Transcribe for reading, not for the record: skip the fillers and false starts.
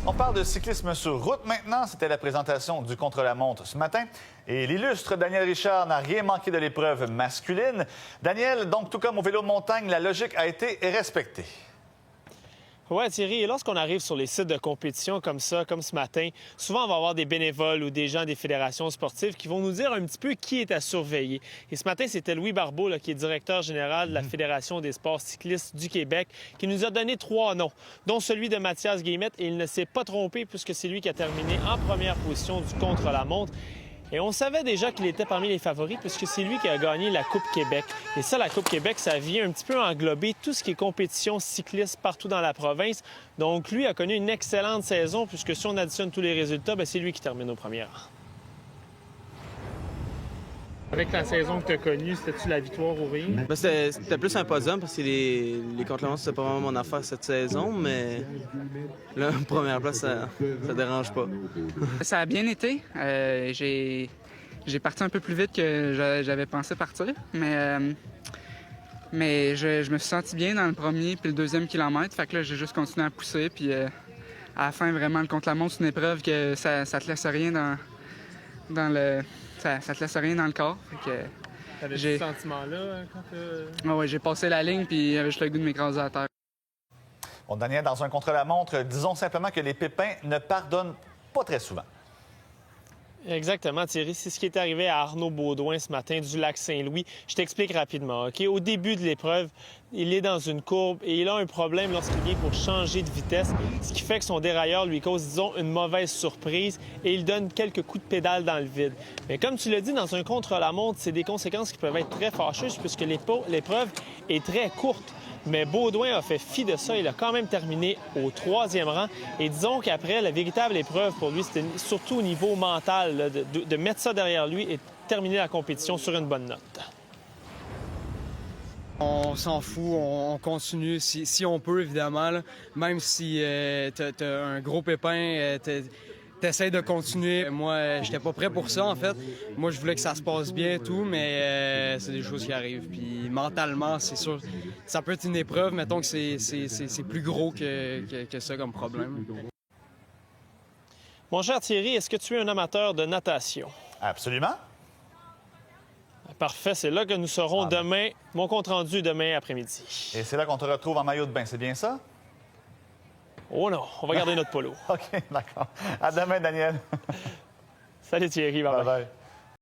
On parle de cyclisme sur route maintenant. C'était la présentation du contre-la-montre ce matin. Et l'illustre Daniel Richard n'a rien manqué de l'épreuve masculine. Daniel, donc tout comme au vélo de montagne, la logique a été respectée. Oui, Thierry, et lorsqu'on arrive sur les sites de compétition comme ça, comme ce matin, souvent on va avoir des bénévoles ou des gens des fédérations sportives qui vont nous dire un petit peu qui est à surveiller. Et ce matin, c'était Louis Barbeau, qui est directeur général de la Fédération des sports cyclistes du Québec, qui nous a donné 3 noms, dont celui de Mathias Guillemette. Et il ne s'est pas trompé puisque c'est lui qui a terminé en première position du contre-la-montre. Et on savait déjà qu'il était parmi les favoris puisque c'est lui qui a gagné la Coupe Québec. Et ça, la Coupe Québec, ça vient un petit peu englober tout ce qui est compétition cycliste partout dans la province. Donc, lui a connu une excellente saison puisque si on additionne tous les résultats, c'est lui qui termine au premier rang. Avec la saison que tu as connue, c'était-tu la victoire au ring? C'était plus un podium parce que les contre-la-montre, c'était pas vraiment mon affaire cette saison, mais là, première place, ça dérange pas. Ça a bien été. J'ai parti un peu plus vite que j'avais pensé partir, mais je me suis senti bien dans le premier puis le deuxième kilomètre. Fait que là, j'ai juste continué à pousser, puis à la fin, vraiment, le contre-la-montre, c'est une épreuve que ça te laisse rien dans le... Ça te laisse rien dans le corps. T'avais ce sentiment-là quand tu... Oui, j'ai passé la ligne puis j'avais juste le goût de m'écraser à terre. Bon, Daniel, dans un contre-la-montre, disons simplement que les pépins ne pardonnent pas très souvent. Exactement, Thierry. C'est ce qui est arrivé à Arnaud Baudouin ce matin du Lac-Saint-Louis. Je t'explique rapidement. OK? Au début de l'épreuve, il est dans une courbe et il a un problème lorsqu'il vient pour changer de vitesse, ce qui fait que son dérailleur lui cause, disons, une mauvaise surprise et il donne quelques coups de pédale dans le vide. Mais comme tu l'as dit, dans un contre-la-montre, c'est des conséquences qui peuvent être très fâcheuses puisque l'épreuve est très courte. Mais Baudouin a fait fi de ça. Il a quand même terminé au 3e rang. Et disons qu'après, la véritable épreuve pour lui, c'était surtout au niveau mental, là, de mettre ça derrière lui et terminer la compétition sur une bonne note. On s'en fout, on continue si on peut, évidemment. Là. Même si t'as un gros pépin, t'essaies de continuer. Moi, j'étais pas prêt pour ça, en fait. Moi, je voulais que ça se passe bien et tout, mais c'est des choses qui arrivent. Puis mentalement, c'est sûr, ça peut être une épreuve. Mettons que c'est plus gros que ça comme problème. Mon cher Thierry, est-ce que tu es un amateur de natation? Absolument. Parfait, c'est là que nous serons demain. Mon compte-rendu demain après-midi. Et c'est là qu'on te retrouve en maillot de bain, c'est bien ça? Oh non, on va garder notre polo. OK, d'accord. À demain, Daniel. Salut Thierry, bye-bye. Bye-bye.